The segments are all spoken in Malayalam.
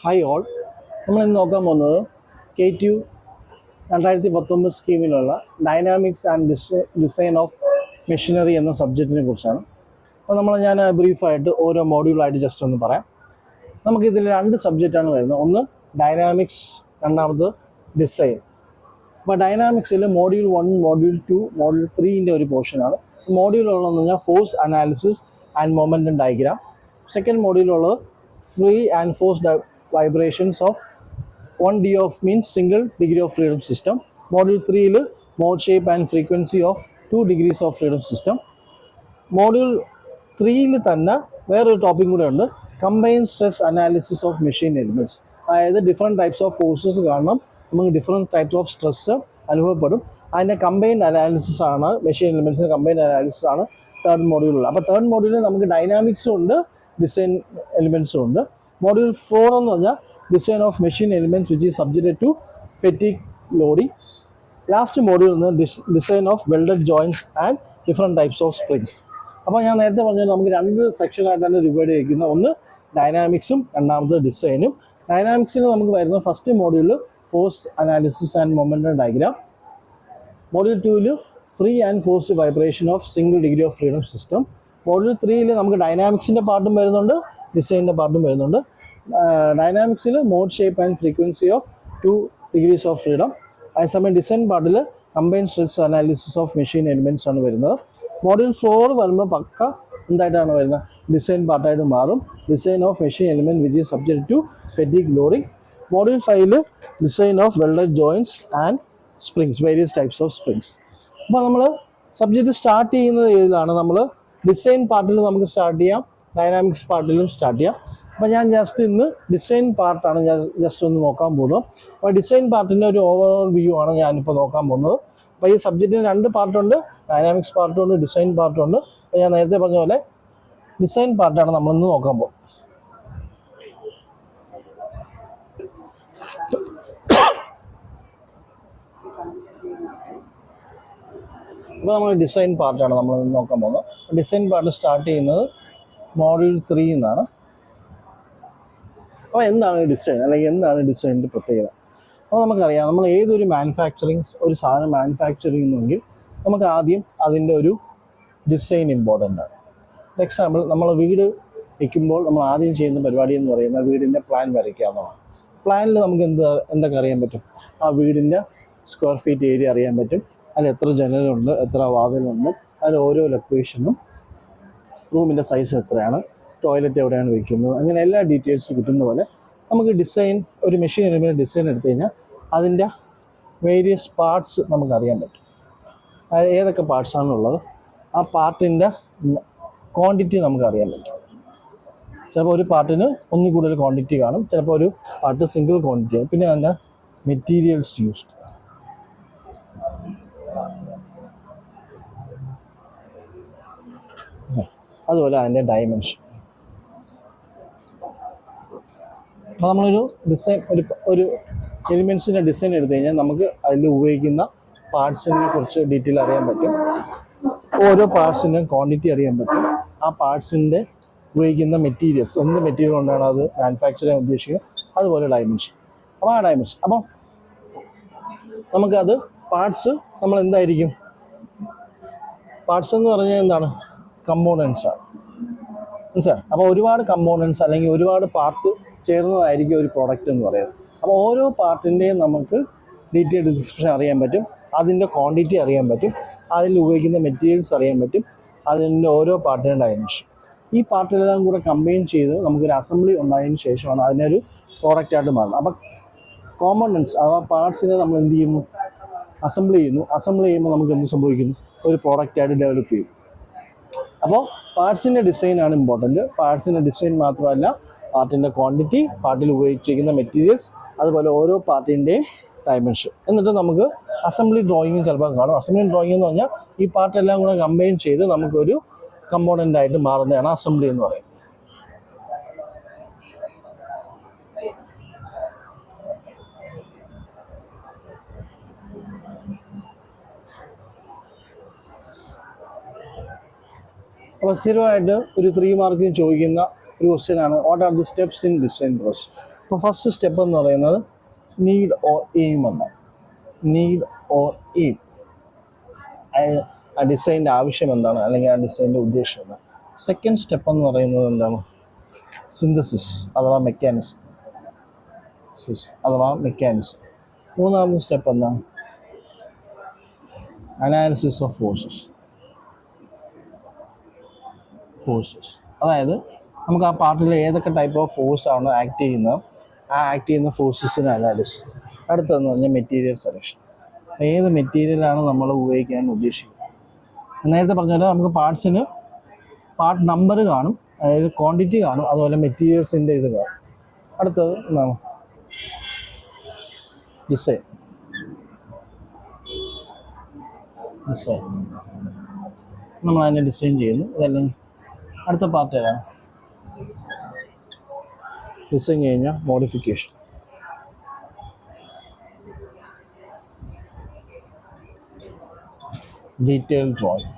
Hi all. നമ്മൾ ഇന്ന് നോക്കാൻ പോകുന്നത് K2 2019 സ്കീമിലുള്ള dynamics and design of machinery എന്ന സബ്ജക്റ്റിനെ കുറിച്ചാണ്. അപ്പോൾ ഞാൻ ബ്രീഫായിട്ട് ഓരോ മോഡ്യൂളായിട്ട് ജസ്റ്റ് ഒന്ന് പറയാം. നമുക്കിതിൽ രണ്ട് സബ്ജക്റ്റാണ് വരുന്നത്. ഒന്ന് ഡൈനാമിക്സ്, രണ്ടാമത് ഡിസൈൻ. അപ്പോൾ ഡൈനാമിക്സിൽ മോഡ്യൂൾ 1, മോഡ്യൂൾ 2, മോഡ്യൂൾ 3ൻ്റെ ഒരു പോർഷനാണ്. മോഡ്യൂളുള്ളതെന്ന് പറഞ്ഞാൽ force analysis and momentum diagram. Second മോഡ്യൂളുള്ളത് free and force vibrations of 1D of means single degree of freedom system. Module 3 mode shape and frequency of 2 degrees of freedom system. Module 3 തന്നെ വേറൊരു ടോപ്പിക് കൂടെ ഉണ്ട്, combined stress analysis of machine elements. അതായത് ഡിഫറെൻറ്റ് ടൈപ്സ് ഓഫ് ഫോഴ്സസ് കാരണം നമുക്ക് ഡിഫറെൻറ്റ് ടൈപ്സ് ഓഫ് സ്ട്രെസ് അനുഭവപ്പെടും. അതിൻ്റെ കമ്പൈൻഡ് അനാലിസിസ് ആണ്, മെഷീൻ എലിമെൻറ്റ്സിൻ്റെ കമ്പൈൻഡ് അനാലിസിസ് ആണ് തേർഡ് മോഡ്യൂളിൽ. അപ്പോൾ തേർഡ് മോഡ്യൂളിൽ നമുക്ക് ഡൈനാമിക്സും ഉണ്ട്, ഡിസൈൻ എലിമെൻറ്റ്സും ഉണ്ട്. മോഡ്യൂൾ 4 എന്ന് പറഞ്ഞാൽ design of machine elements which is subjected to fatigue loading. Last module എന്ന് design of welded joints and different types of springs. അപ്പോൾ ഞാൻ നേരത്തെ പറഞ്ഞാൽ നമുക്ക് രണ്ട് സെക്ഷനായിട്ടാണ് ഡിവൈഡ് ചെയ്തിരിക്കുന്നത്. ഒന്ന് ഡൈനാമിക്സും രണ്ടാമത് ഡിസൈനും. ഡൈനാമിക്സിൽ നമുക്ക് വരുന്ന ഫസ്റ്റ് മോഡ്യൂളിൽ force analysis and momentum diagram. Module 2 free and forced vibration of single degree of freedom system. Module 3 നമുക്ക് ഡൈനാമിക്സിൻ്റെ പാർട്ടും വരുന്നുണ്ട്, ഡിസൈനിൻ്റെ പാർട്ടും വരുന്നുണ്ട്. ഡൈനാമിക്സിൽ mode shape and frequency of 2 degrees of freedom. അതേസമയം ഡിസൈൻ പാർട്ടിൽ combined stress analysis of machine elements ആണ് വരുന്നത്. മോഡ്യൂൾ 4 വരുമ്പോൾ പക്ക എന്തായിട്ടാണ് വരുന്നത്, ഡിസൈൻ പാർട്ടായിട്ട് മാറും. Design of machine element which is subject to fatigue loading. Module 5 design of welded joints and springs, various types of springs. അപ്പോൾ നമ്മൾ സബ്ജക്റ്റ് സ്റ്റാർട്ട് ചെയ്യുന്നത് ഏതിലാണ്, നമ്മൾ ഡിസൈൻ പാർട്ടിൽ നമുക്ക് സ്റ്റാർട്ട് ചെയ്യാം, ഡൈനാമിക്സ് പാർട്ടിലും സ്റ്റാർട്ട് ചെയ്യാം. അപ്പോൾ ഞാൻ ജസ്റ്റ് ഇന്ന് ഡിസൈൻ പാർട്ടാണ് ഞാൻ ജസ്റ്റ് ഒന്ന് നോക്കാൻ പോകുന്നത്. അപ്പോൾ ഡിസൈൻ പാർട്ടിൻ്റെ ഒരു ഓവറോൾ വ്യൂ ആണ് ഞാനിപ്പോൾ നോക്കാൻ പോകുന്നത്. അപ്പോൾ ഈ സബ്ജക്റ്റിന് രണ്ട് പാർട്ടുണ്ട്, ഡൈനാമിക്സ് പാർട്ടുണ്ട്, ഡിസൈൻ പാർട്ടുണ്ട്. അപ്പോൾ ഞാൻ നേരത്തെ പറഞ്ഞ പോലെ ഡിസൈൻ പാർട്ടാണ് നമ്മളിന്ന് നോക്കാൻ പോകുന്നത്. അപ്പോൾ നമ്മൾ ഡിസൈൻ പാർട്ടാണ് നമ്മൾ നോക്കാൻ പോകുന്നത്. ഡിസൈൻ പാർട്ട് സ്റ്റാർട്ട് ചെയ്യുന്നത് മോഡ്യൂൾ 3 എന്നാണ്. അപ്പോൾ എന്താണ് ഡിസൈൻ, അല്ലെങ്കിൽ എന്താണ് ഡിസൈനിൻ്റെ പ്രത്യേകത? അപ്പോൾ നമുക്കറിയാം, നമ്മൾ ഏതൊരു ഒരു സാധനം മാനുഫാക്ചർ ചെയ്യുന്നെങ്കിൽ നമുക്ക് ആദ്യം അതിൻ്റെ ഒരു ഡിസൈൻ ഇമ്പോർട്ടൻ്റ് ആണ്. ഫോർ എക്സാമ്പിൾ, നമ്മൾ വീട് വയ്ക്കുമ്പോൾ നമ്മൾ ആദ്യം ചെയ്യുന്ന പരിപാടി എന്ന് പറയുന്നത് വീടിൻ്റെ പ്ലാൻ വരയ്ക്കുക എന്നുള്ളതാണ്. പ്ലാനിൽ നമുക്ക് എന്തൊക്കെ അറിയാൻ പറ്റും? ആ വീടിൻ്റെ സ്ക്വയർ ഫീറ്റ് ഏരിയ അറിയാൻ പറ്റും, അതിൽ എത്ര ജനലുണ്ട്, എത്ര വാതിലുണ്ട്, അതിൽ ഓരോ ലൊക്കേഷനും, റൂമിൻ്റെ സൈസ് എത്രയാണ്, ടോയ്ലറ്റ് എവിടെയാണ് വയ്ക്കുന്നത്, അങ്ങനെ എല്ലാ ഡീറ്റെയിൽസും കിട്ടുന്ന പോലെ നമുക്ക് ഡിസൈൻ, ഒരു മെഷീൻ എലിമെൻറ്റ് ഡിസൈൻ എടുത്തു കഴിഞ്ഞാൽ അതിൻ്റെ വേരിയസ് പാർട്സ് നമുക്കറിയാൻ പറ്റും. അതായത് ഏതൊക്കെ പാർട്സാണുള്ളത്, ആ പാർട്ടിൻ്റെ ക്വാണ്ടിറ്റി നമുക്കറിയാൻ പറ്റും. ചിലപ്പോൾ ഒരു പാർട്ടിന് ഒന്നിൽ കൂടുതൽ ക്വാണ്ടിറ്റി കാണും, ചിലപ്പോൾ ഒരു പാർട്ട് സിംഗിൾ ക്വാണ്ടിറ്റി ആണ്. പിന്നെ അതിൻ്റെ മെറ്റീരിയൽസ് യൂസ്ഡ്, അതുപോലെ അതിൻ്റെ ഡയമെൻഷൻ. അപ്പോൾ നമ്മളൊരു ഡിസൈൻ, ഒരു എലിമെൻറ്റ്സിൻ്റെ ഡിസൈൻ എടുത്തു കഴിഞ്ഞാൽ നമുക്ക് അതിൽ ഉപയോഗിക്കുന്ന പാർട്സിനെ കുറിച്ച് ഡീറ്റെയിൽ അറിയാൻ പറ്റും, ഓരോ പാർട്സിൻ്റെയും ക്വാണ്ടിറ്റി അറിയാൻ പറ്റും, ആ പാർട്സിൻ്റെ ഉപയോഗിക്കുന്ന മെറ്റീരിയൽസ്, എന്ത് മെറ്റീരിയൽ കൊണ്ടാണ് അത് മാനുഫാക്ചർ ചെയ്യാൻ ഉദ്ദേശിക്കുന്നത്, അതുപോലെ ഡയമെൻഷൻ. അപ്പോൾ ആ ഡയമെൻഷൻ, അപ്പോൾ നമുക്കത് പാർട്സ് നമ്മൾ എന്തായിരിക്കും, പാർട്സ് എന്ന് പറഞ്ഞാൽ എന്താണ്, കമ്പോണൻസ് ആണ്, മനസ്സിലായി? അപ്പോൾ ഒരുപാട് കമ്പോണൻസ് അല്ലെങ്കിൽ ഒരുപാട് പാർട്ട് ചേർന്നതായിരിക്കും ഒരു പ്രോഡക്റ്റ് എന്ന് പറയുന്നത്. അപ്പോൾ ഓരോ പാർട്ടിൻ്റെയും നമുക്ക് ഡീറ്റെയിൽ ഡിസ്ക്രിപ്ഷൻ അറിയാൻ പറ്റും, അതിൻ്റെ ക്വാണ്ടിറ്റി അറിയാൻ പറ്റും, അതിൽ ഉപയോഗിക്കുന്ന മെറ്റീരിയൽസ് അറിയാൻ പറ്റും, അതിൻ്റെ ഓരോ പാർട്ടിൻ്റെ ഡയമെൻഷൻ. ഈ പാർട്ടിലെല്ലാം കൂടെ കമ്പൈൻ ചെയ്ത് നമുക്കൊരു അസംബ്ലി ഉണ്ടായതിനു ശേഷമാണ് അതിനൊരു പ്രോഡക്റ്റായിട്ട് മാറുന്നത്. അപ്പോൾ കോമ്പോണൻസ് അഥവാ പാർട്സിനെ നമ്മൾ എന്ത് ചെയ്യുന്നു, അസംബിൾ ചെയ്യുന്നു. അസംബിൾ ചെയ്യുമ്പോൾ നമുക്ക് എന്ത് സംഭവിക്കുന്നു, ഒരു പ്രോഡക്റ്റായിട്ട് ഡെവലപ്പ് ചെയ്യും. അപ്പോൾ പാർട്സിൻ്റെ ഡിസൈനാണ് ഇമ്പോർട്ടൻറ്റ്. പാർട്സിൻ്റെ ഡിസൈൻ മാത്രമല്ല, പാർട്ടിൻ്റെ ക്വാണ്ടിറ്റി, പാർട്ടിൽ ഉപയോഗിച്ചിരിക്കുന്ന മെറ്റീരിയൽസ്, അതുപോലെ ഓരോ പാർട്ടിൻ്റെയും ഡയമെൻഷൻ. എന്നിട്ട് നമുക്ക് അസംബ്ലി ഡ്രോയിങ്ങും ചിലപ്പോൾ കാണും. അസംബ്ലി ഡ്രോയിങ് എന്ന് പറഞ്ഞാൽ ഈ പാർട്ടെല്ലാം കൂടെ കമ്പൈൻ ചെയ്ത് നമുക്കൊരു കമ്പോണൻ്റ് ആയിട്ട് മാറുന്നതാണ് അസംബ്ലി എന്ന് പറയുന്നത്. അപ്പോൾ സ്ഥിരമായിട്ട് ഒരു 3 മാർക്കിന് ചോദിക്കുന്ന ഒരു ക്വസ്റ്റ്യൻ ആണ്, what are the steps in design process. അപ്പോൾ ഫസ്റ്റ് സ്റ്റെപ്പ് എന്ന് പറയുന്നത് നീഡ് ഓർ എയിം എന്നാണ്. നീഡ് ഓർ എയിം, ആ ഡിസൈൻ്റെ ആവശ്യം എന്താണ്, അല്ലെങ്കിൽ ആ ഡിസൈൻ്റെ ഉദ്ദേശം എന്താണ്. സെക്കൻഡ് സ്റ്റെപ്പ് എന്ന് പറയുന്നത് എന്താണ്? സിന്തസിസ് അഥവാ മെക്കാനിസം. മൂന്നാമത്തെ സ്റ്റെപ്പ് എന്താണ്? Analysis of forces. അതായത് നമുക്ക് ആ പാർട്ടിൽ ഏതൊക്കെ ടൈപ്പ് ഓഫ് ഫോഴ്സ് ആണ് ആക്ട് ചെയ്യുന്നത്, ആ ആക്ട് ചെയ്യുന്ന ഫോഴ്സസിന് അനാലിസിസ്. അടുത്തതെന്ന് പറഞ്ഞാൽ മെറ്റീരിയൽ സെലക്ഷൻ. ഏത് മെറ്റീരിയലാണ് നമ്മൾ ഉപയോഗിക്കാൻ ഉദ്ദേശിക്കുന്നത്. നേരത്തെ പറഞ്ഞ പോലെ നമുക്ക് പാർട്ട് നമ്പർ കാണും, അതായത് ക്വാണ്ടിറ്റി കാണും, അതുപോലെ മെറ്റീരിയൽസിൻ്റെ ഇത് കാണും. അടുത്തത് എന്താണ്? ഡിസൈൻ. നമ്മൾ അതിനെ ഡിസൈൻ ചെയ്യുന്നു. ഇതെല്ലാം അടുത്ത പാർട്ട് ഏതാണ്? ഡിസൈൻ കഴിഞ്ഞാൽ modification. Detail drawing.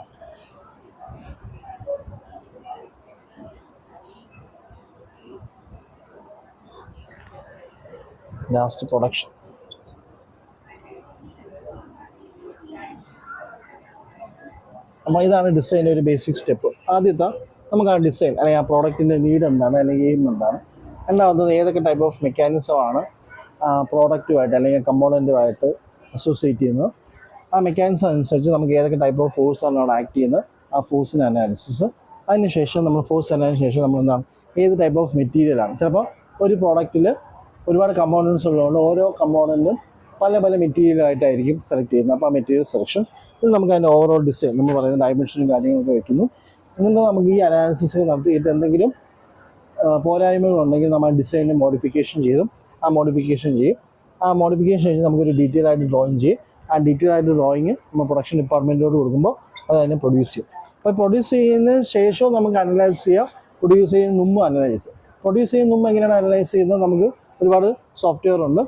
Last production. അപ്പോൾ ഇതാണ് ഡിസൈൻ്റെ ഒരു ബേസിക് സ്റ്റെപ്പ്. ആദ്യത്തെ നമുക്ക് ആ ഡിസൈൻ അല്ലെങ്കിൽ ആ പ്രോഡക്റ്റിൻ്റെ നീഡ് എന്താണ്, അല്ലെങ്കിൽ എയിം എന്താണ്. രണ്ടാമത്തത് ഏതൊക്കെ ടൈപ്പ് ഓഫ് മെക്കാനിസം ആണ് ആ പ്രോഡക്റ്റുമായിട്ട് അല്ലെങ്കിൽ കമ്പോണൻറ്റുമായിട്ട് അസോസിയേറ്റ് ചെയ്യുന്നത്. ആ മെക്കാനിസം അനുസരിച്ച് നമുക്ക് ഏതൊക്കെ ടൈപ്പ് ഓഫ് ഫോഴ്സാണ് അവിടെ ആക്ട് ചെയ്യുന്നത്, ആ ഫോഴ്സിൻ്റെ അനാലിസിസ്. അതിനുശേഷം നമ്മൾ ഫോഴ്സ് അനാലിസിന് ശേഷം നമ്മൾ എന്താണ്, ഏത് ടൈപ്പ് ഓഫ് മെറ്റീരിയലാണ്. ചിലപ്പോൾ ഒരു പ്രോഡക്റ്റിൽ ഒരുപാട് കമ്പോണൻസ് ഉള്ളതുകൊണ്ട് ഓരോ കമ്പോണൻറ്റും പല മെറ്റീരിയലായിട്ടായിരിക്കും സെലക്ട് ചെയ്യുന്നത്. അപ്പോൾ ആ മെറ്റീരിയൽ സെലക്ഷൻ. ഇത് നമുക്ക് അതിൻ്റെ ഓവറോൾ ഡിസൈൻ നമ്മൾ പറയുന്ന ഡയമെൻഷനും കാര്യങ്ങളൊക്കെ വയ്ക്കുന്നു. എന്നിട്ട് നമുക്ക് ഈ അനാലിസിസ് നടത്തിയിട്ട് എന്തെങ്കിലും പോരായ്മകളുണ്ടെങ്കിൽ നമ്മൾ ഡിസൈനിൽ മോഡിഫിക്കേഷൻ ചെയ്യും. ആ മോഡിഫിക്കേഷൻ ശേഷം നമുക്കൊരു ഡീറ്റെയിൽ ആയിട്ട് ഡ്രോയിങ് ചെയ്യും. ആ ഡീറ്റെയിൽ ആയിട്ട് ഡ്രോയിങ് നമ്മൾ പ്രൊഡക്ഷൻ ഡിപ്പാർട്ട്മെൻറ്റിനോട് കൊടുക്കുമ്പോൾ അത് അതിനെ പ്രൊഡ്യൂസ് ചെയ്യും. അപ്പോൾ പ്രൊഡ്യൂസ് ചെയ്യുന്നതിന് ശേഷവും നമുക്ക് അനലൈസ് ചെയ്യാം, പ്രൊഡ്യൂസ് ചെയ്യുന്ന മുമ്പ് അനലൈസ് ചെയ്യാം. പ്രൊഡ്യൂസ് ചെയ്യുന്ന മുമ്പ് എങ്ങനെയാണ് അനലൈസ് ചെയ്യുന്നത്? നമുക്ക് ഒരുപാട് സോഫ്റ്റ്വെയർ ഉണ്ട്.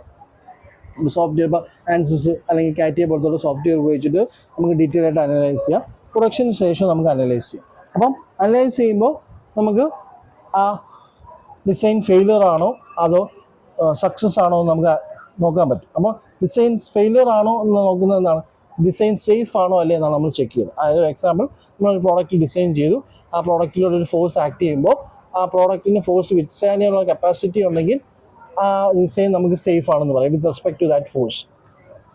സോഫ്റ്റ്വെയർ ഇപ്പോൾ ആൻസിസ് അല്ലെങ്കിൽ കാറ്റിയ പോലത്തുള്ള സോഫ്റ്റ്വെയർ ഉപയോഗിച്ചിട്ട് നമുക്ക് ഡീറ്റെയിൽ ആയിട്ട് അനലൈസ് ചെയ്യാം. പ്രൊഡക്ഷന് ശേഷം നമുക്ക് അനലൈസ് ചെയ്യാം. അപ്പം അനലൈസ് ചെയ്യുമ്പോൾ നമുക്ക് ആ ഡിസൈൻ ഫെയിലിയർ ആണോ അതോ സക്സസ് ആണോ എന്ന് നമുക്ക് നോക്കാൻ പറ്റും. അപ്പോൾ ഡിസൈൻ ഫെയിലിയർ ആണോ എന്ന് നോക്കുന്നത് എന്താണ്? ഡിസൈൻ സേഫ് ആണോ അല്ലേ എന്നാണ് നമ്മൾ ചെക്ക് ചെയ്യുന്നത്. അതായത് എക്സാമ്പിൾ, നമ്മളൊരു പ്രോഡക്റ്റ് ഡിസൈൻ ചെയ്തു, ആ പ്രോഡക്റ്റിലൊരു ഫോഴ്സ് ആക്ട് ചെയ്യുമ്പോൾ ആ പ്രോഡക്റ്റിന് ഫോഴ്സ് വിത്ത്സ്റ്റാൻഡ് ചെയ്യാനുള്ള കപ്പാസിറ്റി ഉണ്ടെങ്കിൽ ആ ഡിസൈൻ നമുക്ക് സേഫ് ആണെന്ന് പറയും with respect to that force.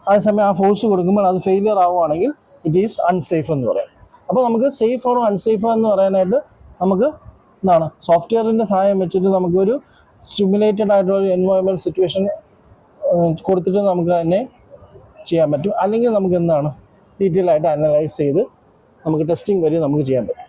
അതേസമയം ആ ഫോഴ്സ് കൊടുക്കുമ്പോൾ അത് ഫെയിലിയർ ആവുകയാണെങ്കിൽ ഇറ്റ് ഈസ് അൺസേഫ് എന്ന് പറയാം. അപ്പോൾ നമുക്ക് സേഫ് ആണോ അൺസേഫ് എന്ന് പറയാനായിട്ട് നമുക്ക് എന്താണ്, സോഫ്റ്റ്വെയറിൻ്റെ സഹായം വെച്ചിട്ട് നമുക്കൊരു സ്റ്റിമുലേറ്റഡ് ആയിട്ടുള്ള ഒരു എൻവയോൺമെൻറ്റ് സിറ്റുവേഷൻ കൊടുത്തിട്ട് നമുക്ക് തന്നെ ചെയ്യാൻ പറ്റും. അല്ലെങ്കിൽ നമുക്ക് എന്താണ്, ഡീറ്റെയിൽ ആയിട്ട് അനലൈസ് ചെയ്ത് നമുക്ക് ടെസ്റ്റിംഗ് വരെ നമുക്ക് ചെയ്യാൻ പറ്റും.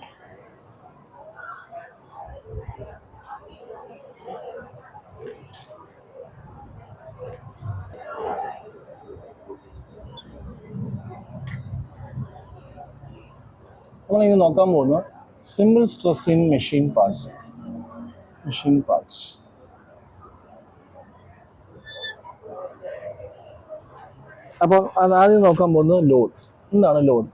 നമ്മളിത് നോക്കാൻ പോകുന്നത് simple stress in machine parts. അപ്പോൾ അത് ആദ്യം നോക്കാൻ പോകുന്നത് ലോഡ്. എന്താണ് ലോഡ്?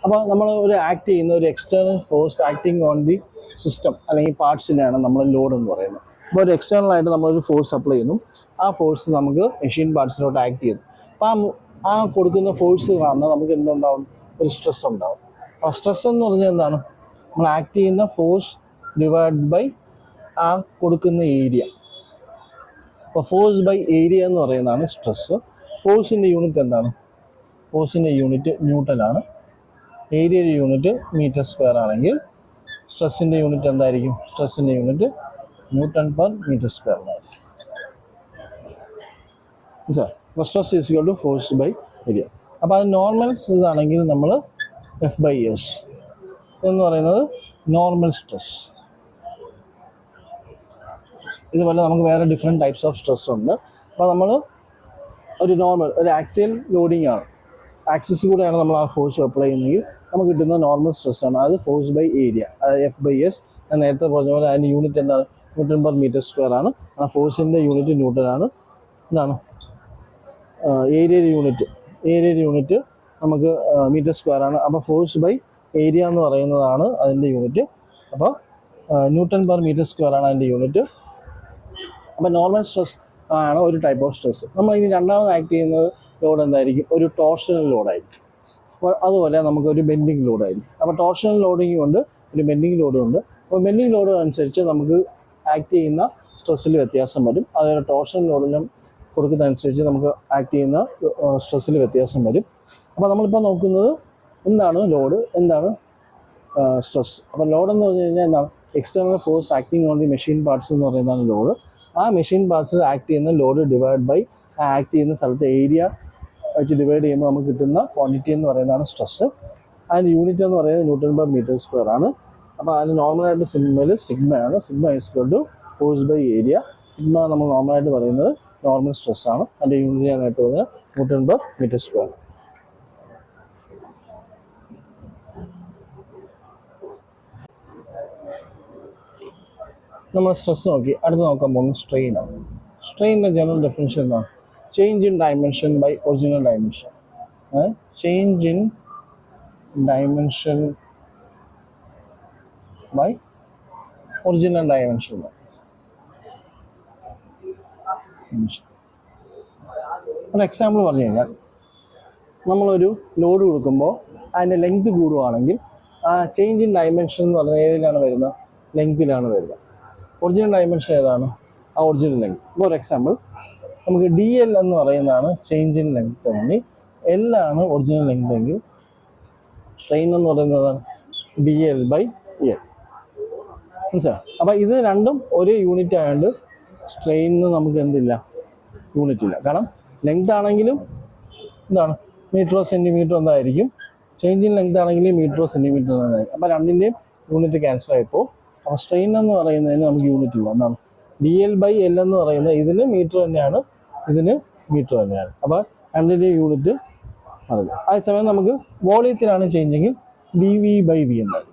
അപ്പോൾ നമ്മൾ ഒരു ആക്ട് ചെയ്യുന്ന ഒരു external force acting on the system അല്ലെങ്കിൽ പാർട്സിനെയാണ് നമ്മൾ ലോഡ് എന്ന് പറയുന്നത്. അപ്പോൾ ഒരു എക്സ്റ്റേണൽ ആയിട്ട് നമ്മളൊരു ഫോഴ്സ് അപ്ലൈ ചെയ്യുന്നു, ആ ഫോഴ്സ് നമുക്ക് മെഷീൻ പാർട്സിലോട്ട് ആക്ട് ചെയ്യുന്നു. അപ്പോൾ ആ കൊടുക്കുന്ന ഫോഴ്സ് കാരണം നമുക്ക് എന്തുണ്ടാവും? ഒരു സ്ട്രെസ് ഉണ്ടാവും. ആ സ്ട്രെസ് എന്ന് പറഞ്ഞാൽ എന്താണ്? നമ്മൾ ആക്ട് ചെയ്യുന്ന ഫോഴ്സ് ഡിവൈഡ് ബൈ ആ കൊടുക്കുന്ന ഏരിയ. അപ്പോൾ ഫോഴ്സ് ബൈ ഏരിയ എന്ന് പറയുന്നതാണ് സ്ട്രെസ്. ഫോഴ്സിൻ്റെ യൂണിറ്റ് എന്താണ്? ഫോഴ്സിൻ്റെ യൂണിറ്റ് ന്യൂട്ടനാണ്. ഏരിയയുടെ യൂണിറ്റ് മീറ്റർ സ്ക്വയർ ആണെങ്കിൽ സ്ട്രെസ്സിൻ്റെ യൂണിറ്റ് എന്തായിരിക്കും? സ്ട്രെസ്സിൻ്റെ unit newton per metre square ആയിരിക്കും. അപ്പോൾ stress is equal to force by area. അപ്പോൾ അത് നോർമൽ ഇതാണെങ്കിൽ നമ്മൾ F/S എന്ന് പറയുന്നത് നോർമൽ സ്ട്രെസ്. ഇതുപോലെ നമുക്ക് വേറെ ഡിഫറെൻറ്റ് ടൈപ്സ് ഓഫ് സ്ട്രെസ് ഉണ്ട്. അപ്പോൾ നമ്മൾ ഒരു ആക്സിയൽ ലോഡിംഗ് ആണ്, ആക്സിസിലൂടെയാണ് നമ്മൾ ആ ഫോഴ്സ് അപ്ലൈ ചെയ്യുന്നതെങ്കിൽ നമുക്ക് കിട്ടുന്ന നോർമൽ സ്ട്രെസ്സാണ് അത് ഫോഴ്സ് ബൈ ഏരിയ, അതായത് F/S. ഞാൻ നേരത്തെ പറഞ്ഞ പോലെ അതിൻ്റെ യൂണിറ്റ് എന്താണ്? ന്യൂട്ടൺ പെർ മീറ്റർ സ്ക്വയർ ആണ്. ആ ഫോഴ്സിൻ്റെ യൂണിറ്റ് ന്യൂട്ടൺ ആണ്. എന്താണ് ഏരിയയുടെ യൂണിറ്റ് നമുക്ക് മീറ്റർ സ്ക്വയർ ആണ്. അപ്പോൾ ഫോഴ്സ് ബൈ ഏരിയ എന്ന് പറയുന്നതാണ് അതിൻ്റെ യൂണിറ്റ്. അപ്പോൾ ന്യൂട്ടൺ പെർ മീറ്റർ സ്ക്വയർ ആണ് അതിൻ്റെ യൂണിറ്റ്. അപ്പോൾ നോർമൽ സ്ട്രെസ് ആണ് ഒരു ടൈപ്പ് ഓഫ് സ്ട്രെസ്. നമ്മൾ ഇനി രണ്ടാമത് ആക്ട് ചെയ്യുന്നത് ലോഡ് എന്തായിരിക്കും? ഒരു ടോർഷണൽ ലോഡായിരിക്കും. അപ്പോൾ അതുപോലെ നമുക്കൊരു ബെൻഡിങ് ലോഡായിരിക്കും. അപ്പോൾ ടോർഷണൽ ലോഡിങ് ഉണ്ട്, ഒരു ബെൻഡിങ് ലോഡും ഉണ്ട്. അപ്പോൾ ബെൻഡിങ് ലോഡ് അനുസരിച്ച് നമുക്ക് ആക്ട് ചെയ്യുന്ന സ്ട്രെസ്സിൽ വ്യത്യാസം വരും. അതുപോലെ ടോർഷണൽ ലോഡിലും കൊടുക്കുന്നതനുസരിച്ച് നമുക്ക് ആക്ട് ചെയ്യുന്ന സ്ട്രെസ്സിൽ വ്യത്യാസം വരും. അപ്പോൾ നമ്മളിപ്പോൾ നോക്കുന്നത് എന്താണ് ലോഡ്, എന്താണ് സ്ട്രെസ്. അപ്പോൾ ലോഡ് എന്ന് പറഞ്ഞു കഴിഞ്ഞാൽ എന്താണ്? External force acting on the machine parts എന്ന് പറയുന്നതാണ് ലോഡ്. ആ മെഷീൻ പാർട്സിൽ ആക്ട് ചെയ്യുന്ന ലോഡ് ഡിവൈഡ് ബൈ ആ ആക്ട് ചെയ്യുന്ന സ്ഥലത്തെ ഏരിയ വെച്ച് ഡിവൈഡ് ചെയ്യുമ്പോൾ നമുക്ക് കിട്ടുന്ന ക്വാണ്ടിറ്റി എന്ന് പറയുന്നതാണ് സ്ട്രെസ്. അതിൻ്റെ യൂണിറ്റ് എന്ന് പറയുന്നത് ന്യൂട്ടൺ പെർ മീറ്റർ സ്ക്വയർ ആണ്. അപ്പോൾ അതിന് നോർമലായിട്ട് സിഗ്മയിൽ സിഗ്മയാണ്. Sigma equal to force by area. Sigma നമ്മൾ നോർമലായിട്ട് പറയുന്നത് നോർമൽ സ്ട്രെസ് ആണ്. അതിൻ്റെ യൂണിറ്റ് ആയിട്ട് പറയുന്നത് ന്യൂട്ടൺ പെർ മീറ്റർ സ്ക്വയർ. നമ്മൾ സ്ട്രെസ് നോക്കി. അടുത്ത് നോക്കാൻ പോകുന്നത് സ്ട്രെയിൻ ആണ്. സ്ട്രെയിനിൻ്റെ ജനറൽ ഡെഫിനിഷൻ എന്താണ്? Change in dimension by original dimension. Change in dimension by original dimension. ഒരു എക്സാമ്പിൾ പറഞ്ഞു കഴിഞ്ഞാൽ, നമ്മളൊരു ലോഡ് കൊടുക്കുമ്പോൾ അതിൻ്റെ ലെങ്ത് കൂടുകയാണെങ്കിൽ ആ ചേഞ്ച് ഇൻ ഡയമെൻഷൻ എന്ന് പറഞ്ഞാൽ ഏതിലാണ് വരുന്നത്? ലെങ്തിലാണ് വരുന്നത്. ഒറിജിനൽ ഡയമെൻഷൻ ഏതാണ്? ആ ഒറിജിനൽ ലെങ്ത്. ഇപ്പോൾ ഒരു എക്സാമ്പിൾ, നമുക്ക് ഡി എൽ എന്ന് പറയുന്നതാണ് ചേഞ്ച് ഇൻ ലെങ്ത് എങ്കിൽ, എൽ ആണ് ഒറിജിനൽ ലെങ്ത് എങ്കിൽ സ്ട്രെയിൻ എന്ന് പറയുന്നതാണ് ഡി എൽ ബൈ എൽ. മനസ്സിലായോ? അപ്പോൾ ഇത് രണ്ടും ഒരേ യൂണിറ്റ് ആയതുകൊണ്ട് സ്ട്രെയിനിന് നമുക്ക് എന്തില്ല? യൂണിറ്റ് ഇല്ല. കാരണം ലെങ്ത് ആണെങ്കിലും എന്താണ്? മീറ്ററോ സെൻറ്റിമീറ്ററോ എന്തായിരിക്കും, ചേഞ്ച് ഇൻ ലെങ്ത് ആണെങ്കിലും മീറ്ററോ സെൻറ്റിമീറ്റർ എന്നായിരിക്കും. അപ്പോൾ രണ്ടിൻ്റെയും യൂണിറ്റ് ക്യാൻസൽ ആയിപ്പോൾ അപ്പോൾ സ്ട്രെയിൻ എന്ന് പറയുന്നതിന് നമുക്ക് യൂണിറ്റ് ഇല്ല. എന്താണ്? ഡി എൽ ബൈ എൽ എന്ന് പറയുന്നത് ഇതിന് മീറ്റർ തന്നെയാണ്, ഇതിന് മീറ്റർ തന്നെയാണ്. അപ്പോൾ രണ്ടിൻ്റെയും യൂണിറ്റ് അറിയില്ല. അതേസമയം നമുക്ക് വോളിയത്തിലാണ് ചേഞ്ചെങ്കിൽ ഡി വി ബൈ വി എന്നാണ്.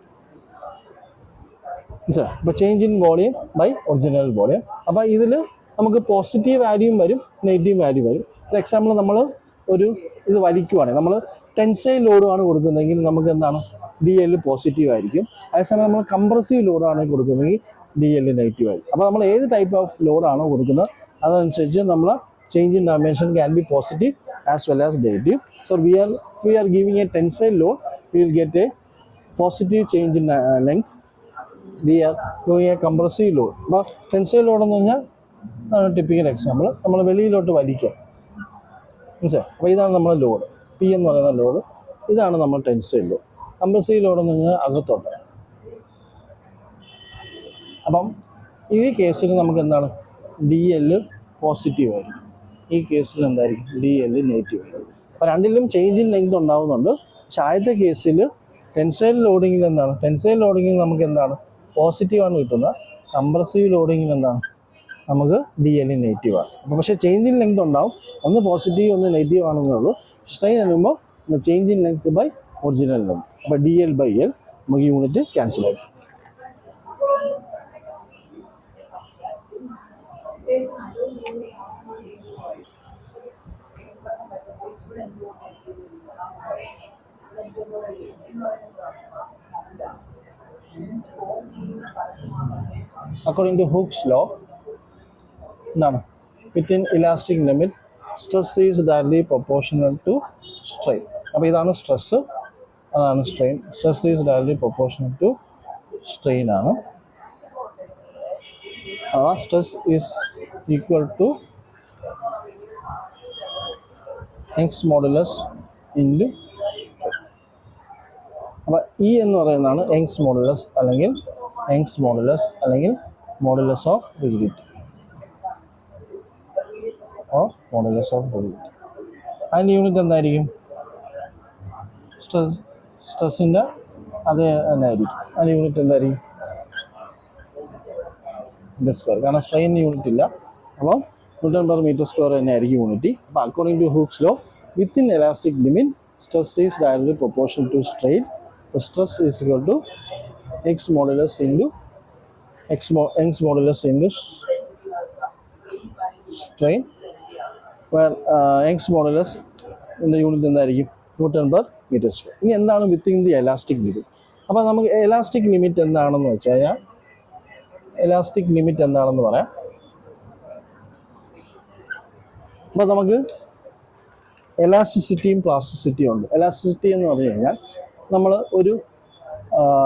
മനസ്സിലായി? അപ്പോൾ change in volume by original volume. അപ്പോൾ ഇതിൽ നമുക്ക് പോസിറ്റീവ് വാല്യൂയും വരും, നെഗറ്റീവ് വാല്യൂ വരും. ഫോർ എക്സാമ്പിൾ, നമ്മൾ ഒരു ഇത് വലിക്കുവാണെങ്കിൽ, നമ്മൾ ടെൻസൈൽ ലോഡാണ് കൊടുക്കുന്നതെങ്കിൽ നമുക്ക് എന്താണ്? ഡി എൽ പോസിറ്റീവ് ആയിരിക്കും. അതേസമയം നമ്മൾ കംപ്രസീവ് ലോഡാണ് കൊടുക്കുന്നതെങ്കിൽ ഡി എൽ നെഗറ്റീവ് ആയിരിക്കും. അപ്പോൾ നമ്മൾ ഏത് ടൈപ്പ് ഓഫ് ലോഡാണോ കൊടുക്കുന്നത് അതനുസരിച്ച് നമ്മൾ change in dimension can be positive as well as negative. So if we are giving a tensile load, we will get a positive change in length. We are doing a compressive load. അപ്പോൾ ടെൻസൈൽ ലോഡ് എന്ന് പറഞ്ഞാൽ ടിപ്പിക്കൽ എക്സാമ്പിൾ, നമ്മൾ വെളിയിലോട്ട് വലിക്കുക. മനസ്സിലായി? അപ്പോൾ ഇതാണ് നമ്മുടെ ലോഡ്, പി എന്ന് പറയുന്ന ലോഡ്. ഇതാണ് നമ്മൾ ടെൻസൈൽ ലോഡ്. കംപ്രസീവ് ലോഡ് എന്ന് പറഞ്ഞാൽ അകത്തോട്ട്. അപ്പം ഈ കേസിൽ നമുക്ക് എന്താണ്? ഡി എൽ പോസിറ്റീവ് ആയിരിക്കും. ഈ കേസിൽ എന്തായിരിക്കും? ഡി എൽ നെഗറ്റീവ് ആയിരിക്കും. അപ്പോൾ രണ്ടിലും ചേഞ്ച് ഇൻ ലെങ്ത് ഉണ്ടാകുന്നുണ്ട്. പക്ഷേ ആദ്യത്തെ കേസിൽ ടെൻസൈൽ ലോഡിങ്ങിൽ എന്താണ്? ടെൻസൈൽ ലോഡിങ്ങിൽ നമുക്ക് എന്താണ്? പോസിറ്റീവാണ് കിട്ടുന്നത്. കംപ്രസീവ് ലോഡിങ്ങിൽ എന്താണ്? നമുക്ക് ഡി എൽ നെഗറ്റീവ് ആണ്. അപ്പോൾ പക്ഷേ ചേഞ്ച് ഇൻ ലെങ്ത് ഉണ്ടാവും. ഒന്ന് പോസിറ്റീവ് ഒന്ന് നെഗറ്റീവ് ആണെന്നേ ഉള്ളൂ. സ്ട്രെയിൻ വരുമ്പോൾ change in length by original length. അപ്പോൾ ഡി എൽ ബൈ എൽ നമുക്ക് യൂണിറ്റ് ക്യാൻസൽ ആയി. According to Hooke's law, within elastic limit, stress is directly proportional to strain. അപ്പോൾ ഇതാണ് സ്ട്രെസ്, അതാണ് strain. Stress is directly proportional to strain ആണ്. Stress is equal to Young's modulus into strain. അപ്പോൾ ഇ എന്ന് പറയുന്നതാണ് യങ്സ് മോഡുലസ് അല്ലെങ്കിൽ യങ്സ് മോഡുലസ് അല്ലെങ്കിൽ modulus of rigidity or modulus of rigidity. അതിൻ്റെ യൂണിറ്റ് എന്തായിരിക്കും? സ്ട്രെസ്സിൻ്റെ അത് തന്നെ ആയിരിക്കും. അതിൻ്റെ യൂണിറ്റ് എന്തായിരിക്കും? Metre square. കാരണം സ്ട്രെയിനിന് യൂണിറ്റ് ഇല്ല. അപ്പോൾ ന്യൂട്ടൺ പെർ മീറ്റർ സ്ക്വയർ തന്നെ ആയിരിക്കും യൂണിറ്റ്. അപ്പോൾ according to Hooke's law, within elastic limit stress is directly proportional to strain. Stress is equal to x modulus into Young's modulus into strain, where Young's modulus in the unit എന്തായിരിക്കും? Newton per metre square. ഇനി എന്താണ് വിത്തിൻ ദി എലാസ്റ്റിക് ലിമിറ്റ്? അപ്പോൾ നമുക്ക് എലാസ്റ്റിക് ലിമിറ്റ് എന്താണെന്ന് വെച്ച് കഴിഞ്ഞാൽ എലാസ്റ്റിക് ലിമിറ്റ് എന്താണെന്ന് പറയാം. അപ്പോൾ നമുക്ക് എലാസ്റ്റിസിറ്റിയും പ്ലാസ്റ്റിസിറ്റിയും ഉണ്ട്. എലാസ്റ്റിസിറ്റി എന്ന് പറഞ്ഞു കഴിഞ്ഞാൽ നമ്മൾ ഒരു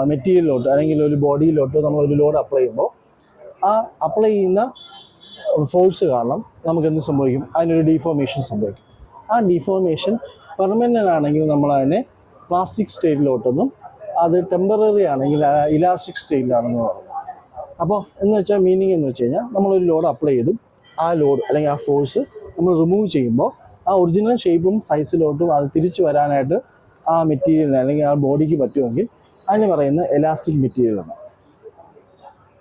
മെറ്റീരിയലിലോട്ട് അല്ലെങ്കിൽ ഒരു ബോഡിയിലോട്ട് നമ്മൾ ഒരു ലോഡ് അപ്ലൈ ചെയ്യുമ്പോൾ ആ അപ്ലൈ ചെയ്യുന്ന ഫോഴ്സ് കാരണം നമുക്ക് എന്ത് സംഭവിക്കും? അതിനൊരു ഡീഫോർമേഷൻ സംഭവിക്കും. ആ ഡീഫോർമേഷൻ പെർമനൻ്റ് ആണെങ്കിൽ നമ്മൾ അതിനെ പ്ലാസ്റ്റിക് സ്റ്റേറ്റിലോട്ടൊന്നും, അത് ടെമ്പററി ആണെങ്കിൽ ഇലാസ്റ്റിക് സ്റ്റേറ്റിലാണെന്ന് പറയും. അപ്പോൾ എന്ന് വെച്ചാൽ മീനിങ് എന്ന് വെച്ച് കഴിഞ്ഞാൽ നമ്മളൊരു ലോഡ് അപ്ലൈ ചെയ്തു, ആ ലോഡ് അല്ലെങ്കിൽ ആ ഫോഴ്സ് നമ്മൾ റിമൂവ് ചെയ്യുമ്പോൾ ആ ഒറിജിനൽ ഷേപ്പും സൈസിലോട്ടും അത് തിരിച്ചു വരാനായിട്ട് ആ മെറ്റീരിയലിന് അല്ലെങ്കിൽ ആ ബോഡിക്ക് പറ്റുമെങ്കിൽ അതിന് പറയുന്ന എലാസ്റ്റിക് മെറ്റീരിയൽ ആണ്.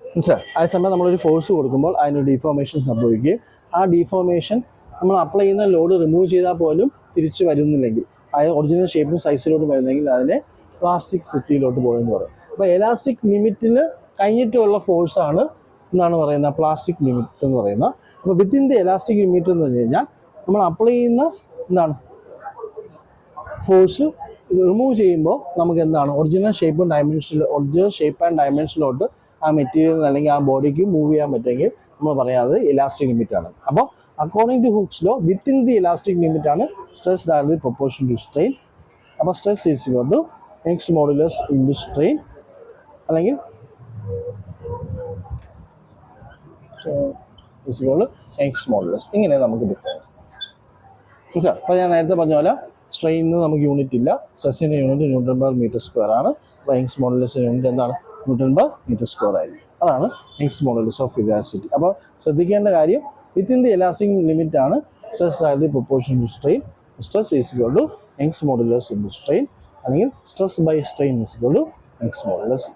മനസ്സിലായി? അതേസമയം നമ്മളൊരു ഫോഴ്സ് കൊടുക്കുമ്പോൾ അതിന് ഡീഫോർമേഷൻ സംഭവിക്കുകയും ആ ഡീഫോർമേഷൻ നമ്മൾ അപ്ലൈ ചെയ്യുന്ന ലോഡ് റിമൂവ് ചെയ്താൽ പോലും തിരിച്ചു വരുന്നില്ലെങ്കിൽ, അതായത് ഒറിജിനൽ ഷേപ്പും സൈസിലോട്ട് വരുന്നെങ്കിൽ അതിനെ പ്ലാസ്റ്റിക് സിറ്റിയിലോട്ട് പോകുമെന്ന് പറയും. അപ്പോൾ എലാസ്റ്റിക് ലിമിറ്റിന് കഴിഞ്ഞിട്ടുള്ള ഫോഴ്സാണ് എന്നാണ് പറയുന്നത് പ്ലാസ്റ്റിക് ലിമിറ്റ് എന്ന് പറയുന്നത്. അപ്പോൾ വിത്തിൻ ദി എലാസ്റ്റിക് ലിമിറ്റ് എന്ന് പറഞ്ഞു കഴിഞ്ഞാൽ നമ്മൾ അപ്ലൈ ചെയ്യുന്ന എന്താണ് ഫോഴ്സ് റിമൂവ് ചെയ്യുമ്പോൾ നമുക്ക് എന്താണ് ഒറിജിനൽ ഷേപ്പ് ആൻഡ് ഡയമെൻഷനിലോട്ട് ആ മെറ്റീരിയൽ അല്ലെങ്കിൽ ആ ബോഡിക്ക് മൂവ് ചെയ്യാൻ പറ്റുമെങ്കിൽ നമ്മൾ പറയാതെ ഇലാസ്റ്റിക് ലിമിറ്റ് ആണ്. അപ്പോൾ according to Hooke's law within the elastic limit ആണ് stress directly proportion to strain. അപ്പോൾ stress is equal to Young's modulus into strain അല്ലെങ്കിൽ is equal to Young's modulus. ഇങ്ങനെ നമുക്ക് ഡിഫൈൻ. മനസ്സിലായി? അപ്പോൾ ഞാൻ നേരത്തെ പറഞ്ഞ പോലെ സ്ട്രെയിനിന് നമുക്ക് യൂണിറ്റ് ഇല്ല, സ്ട്രെസ്സിൻ്റെ unit newton per metre square ആണ്. അപ്പോൾ യങ്സ് മോഡുലസിൻ്റെ യൂണിറ്റ് എന്താണ്? ന്യൂട്ടൺ പെർ മീറ്റർ സ്ക്വയർ ആയിരിക്കും. അതാണ് യങ്സ് മോഡുലസ് ഓഫ് ഇലാസ്റ്റിസിറ്റി. അപ്പോൾ ശ്രദ്ധിക്കേണ്ട കാര്യം വിത്തിൻ ദി ഇലാസ്റ്റിക് ലിമിറ്റ് ആണ് stress directly proportion to strain. Stress is equal to Young's modulus into strain അല്ലെങ്കിൽ stress by strain is equal to Young's modulus.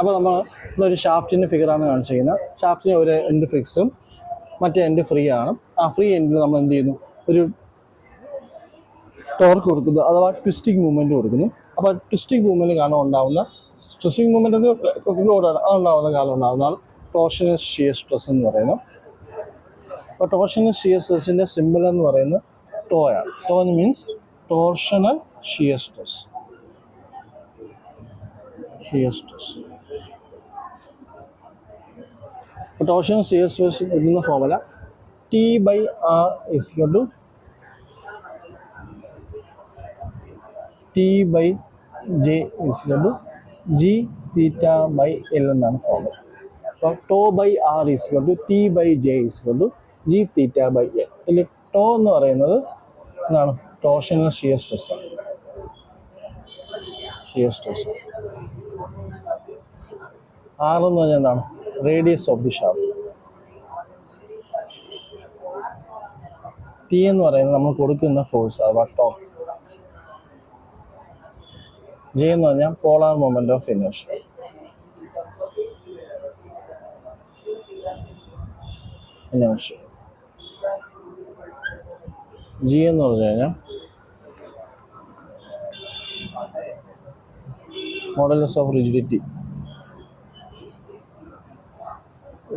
അപ്പോൾ നമ്മൾ ഇതൊരു ഷാഫ്റ്റിൻ്റെ ഫിഗറാണ് കാണിച്ചിരിക്കുന്നത്. ഷാഫ്റ്റിന് ഒരു എൻഡ് ഫിക്സും മറ്റേ എൻഡ് ഫ്രീ ആണ്. ആ ഫ്രീ എൻഡിൽ നമ്മൾ എന്ത് ചെയ്യുന്നു? ഒരു ടോർക്ക് കൊടുക്കുന്നു, അഥവാ ട്വിസ്റ്റിംഗ് മൂവ്മെൻറ്റ് കൊടുക്കുന്നു. അപ്പോൾ ട്വിസ്റ്റിംഗ് മൂവ്മെൻറ്റ് കാരണം ഉണ്ടാകുന്ന ട്വിസ്റ്റിംഗ് മൂവ്മെൻറ്റ് അതുണ്ടാകുന്ന കാലം ഉണ്ടാകുന്നതാണ് ടോർഷണൽ ഷിയർ സ്ട്രെസ് എന്ന് പറയുന്നത്. അപ്പോൾ ടോർഷണൽ ഷിയർ സ്ട്രെസ്സിൻ്റെ സിമ്പിൾ എന്ന് പറയുന്നത് ടോ ആണ്. Tau means torsional shear stress. Torsional shear stress കിട്ടുന്ന formula T/R is equal to T/J is equal to G theta by L എന്നാണ് ഫോർമുല. അപ്പോൾ ടോ/R is equal to T/J is equal to G theta by L. ഇതിൽ ടോ എന്ന് പറയുന്നത് എന്താണ്? ടോർഷണൽ ഷിയർ സ്ട്രെസ് ആണ്. Shear stress. R എന്ന് പറഞ്ഞാൽ എന്താണ്? Radius of the shaft. T എന്ന് പറയുന്നത് നമ്മൾ കൊടുക്കുന്ന ഫോഴ്സ്, അഥവാ ടോർക്ക്. J എന്ന് പറഞ്ഞാൽ polar moment of inertia. G എന്ന് പറഞ്ഞു കഴിഞ്ഞാൽ modulus of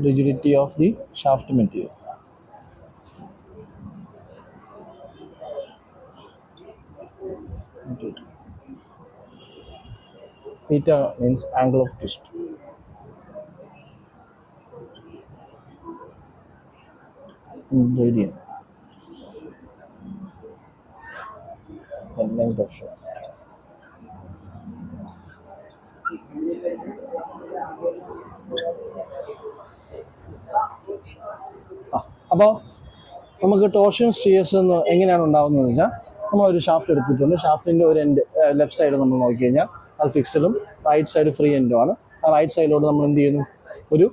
rigidity of the shaft material. Theta means angle of twist. Radian. And length of shaft. അപ്പോൾ നമുക്ക് ടോർഷൻ ഷിയേഴ്സ് എങ്ങനെയാണ് ഉണ്ടാകുന്നതെന്ന് വെച്ചാൽ, നമ്മളൊരു ഷാഫ്റ്റ് എടുത്തിട്ടുണ്ട്. ഷാഫ്റ്റിൻ്റെ ഒരു എൻഡ് ലെഫ്റ്റ് സൈഡ് നമ്മൾ നോക്കി കഴിഞ്ഞാൽ അത് ഫിക്സഡും റൈറ്റ് സൈഡ് ഫ്രീ എൻഡുമാണ്. ആ റൈറ്റ് സൈഡിലോട്ട് നമ്മൾ എന്ത് ചെയ്യുന്നു? ഒരു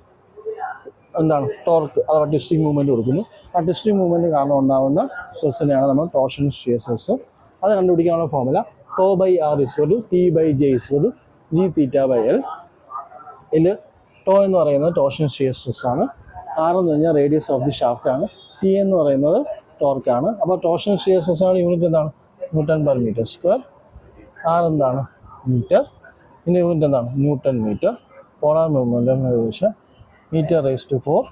ടോർക്ക് അഥവാ ട്വിസ്റ്റിംഗ് മൂവ്മെൻറ്റ് കൊടുക്കുന്നു. ആ ട്വിസ്റ്റിംഗ് മൂവ്മെൻറ്റ് കാരണം ഉണ്ടാകുന്ന സ്ട്രെസ്സിനെയാണ് നമ്മൾ ടോർഷൻ ഷിയർ സ്ട്രെസ്. അത് കണ്ടുപിടിക്കാനുള്ള formula ടോ/R is equal to T/J is equal to G theta by L. ഇതിൽ ടോ എന്ന് പറയുന്നത് ടോർഷൻ ഷിയർ സ്ട്രെസ് ആണ്. R എന്ന് പറഞ്ഞാൽ റേഡിയസ് ഓഫ് ദി ഷാഫ്റ്റ് ആണ്. T എന്ന് പറയുന്നത് ടോർക്കാണ്. അപ്പോൾ ടോർഷണൽ ഷിയർ സ്ട്രെസ്സാണ് യൂണിറ്റ് എന്താണ്? Newton per metre square. R എന്താണ്? മീറ്റർ. ഇതിൻ്റെ യൂണിറ്റ് എന്താണ്? Newton metre. പോളാർ മൊമെൻ്റം ഏകദേശം metre raise to 4.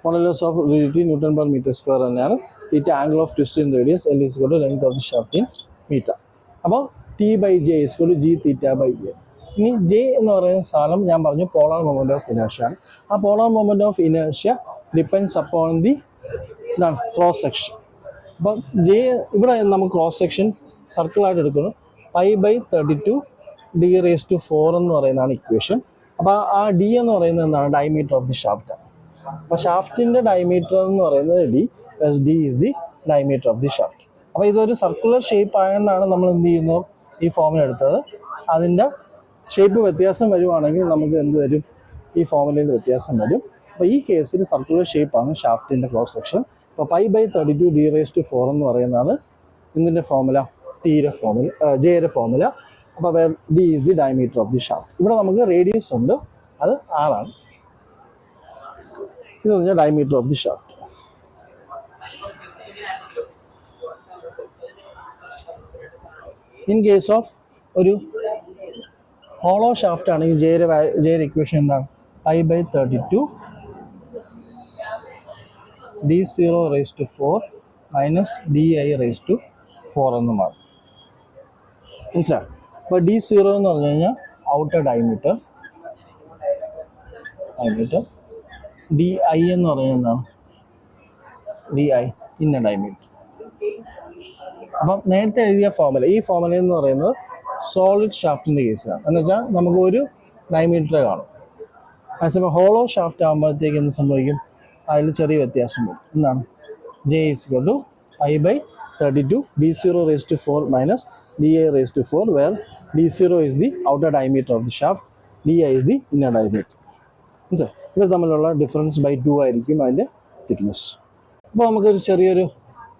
Modulus of rigidity Newton per meter square തന്നെയാണ്. Theta angle of twist in radius, L is equal to length of the shaft in meter. അപ്പോൾ T by J is equal to G theta by A. ഇനി J എന്ന് പറയുന്ന സാധനം ഞാൻ പറഞ്ഞു പോളാർ മൊമെന്റ് ഓഫ് ഇനേർഷ്യ ആണ്. ആ polar moment of inertia depends upon the cross section. അപ്പോൾ J ഇവിടെ നമുക്ക് ക്രോസ് സെക്ഷൻ സർക്കിളായിട്ട് എടുക്കുന്നു. π/32 d raised to 4 എന്ന് പറയുന്നതാണ് ഇക്വേഷൻ. അപ്പോൾ ആ D എന്ന് പറയുന്നത് എന്താണ്? ഡയമീറ്റർ ഓഫ് ദി ഷാഫ്റ്റ് ആണ്. അപ്പോൾ ഷാഫ്റ്റിൻ്റെ ഡയമീറ്റർ എന്ന് പറയുന്നത് D plus D is the diameter of the shaft. അപ്പോൾ ഇതൊരു സർക്കുലർ ഷേപ്പ് ആയതുകൊണ്ടാണ് നമ്മൾ എന്ത് ചെയ്യുന്നു ഈ ഫോമിൽ എടുത്തത്. അതിൻ്റെ ഷേപ്പ് വ്യത്യാസം വരുവാണെങ്കിൽ നമുക്ക് എന്ത് വരും? ഈ ഫോമിലയിൽ വ്യത്യാസം വരും. അപ്പോൾ ഈ കേസിൽ സർക്കുലർ ഷേപ്പാണ് ഷാഫ്റ്റിൻ്റെ ക്രോസ് സെക്ഷൻ. അപ്പോൾ π/32 d raised to 4 എന്ന് പറയുന്നതാണ് ഇതിൻ്റെ ഫോമുല, Tയുടെ ഫോമുല, Jയുടെ ഫോമുല. അപ്പോൾ D is the diameter of the shaft. ഇവിടെ നമുക്ക് റേഡിയസ് ഉണ്ട്, അത് R ആണ്. ഇത് പറഞ്ഞാൽ diameter of the shaft. In case of ഒരു ഹോളോ ഷാഫ്റ്റ് ആണെങ്കിൽ ജെയുടെ ഇക്വേഷൻ എന്താണ്? π/32 d0 raised to 4 minus di raised to 4 എന്ന് മാറും. മനസ്സിലായി? അപ്പോൾ d0 എന്ന് പറഞ്ഞു കഴിഞ്ഞാൽ ഔട്ടർ ഡയമീറ്റർ, di എന്ന് പറയുന്നത് എന്താണ്? di inner diameter. അപ്പം നേരത്തെ എഴുതിയ ഫോമുല, ഈ ഫോമുല എന്ന് പറയുന്നത് സോളിഡ് ഷാഫ്റ്റിൻ്റെ കേസിലാണ്. എന്ന് വെച്ചാൽ നമുക്ക് ഒരു ഡയമീറ്റർ കാണും. അതേസമയം ഹോളോ ഷാഫ്റ്റ് ആകുമ്പോഴത്തേക്ക് എന്ത് സംഭവിക്കും? അതിൽ ചെറിയ വ്യത്യാസം വരും. എന്താണ്? J is equal to π/32 d0 raised to 4 minus di raised to 4, where d0 is the outer diameter of the shaft, di is the inner diameter. മനസ്സിലായി? ഇവർ തമ്മിലുള്ള ഡിഫറൻസ് ബൈ 2 ആയിരിക്കും അതിൻ്റെ തിക്നെസ്. അപ്പോൾ നമുക്കൊരു ചെറിയൊരു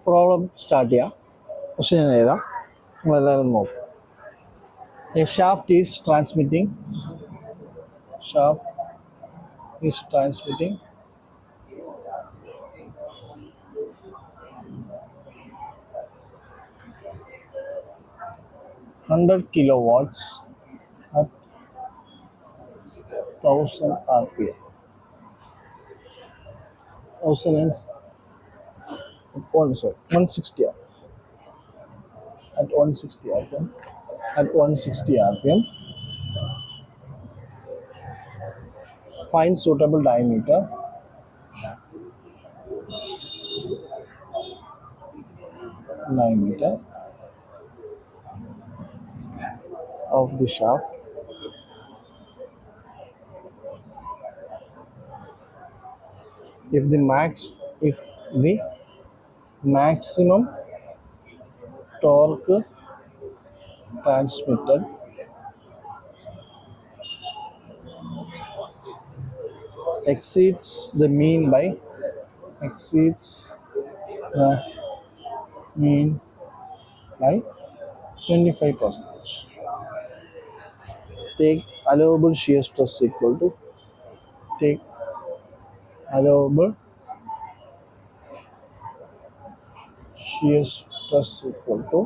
പ്രോബ്ലം സ്റ്റാർട്ട് ചെയ്യാം. പക്ഷേ ഞാൻ എഴുതാം, നമ്മളെല്ലാവരും നോക്കും. A shaft is transmitting 100 kilowatts at 1000 RPM. 160 RPM. At 160 RPM, find suitable diameter of the shaft if the maximum torque transmitted exceeds the mean by 25%. Take allowable shear stress equal to allowable shear stress equal to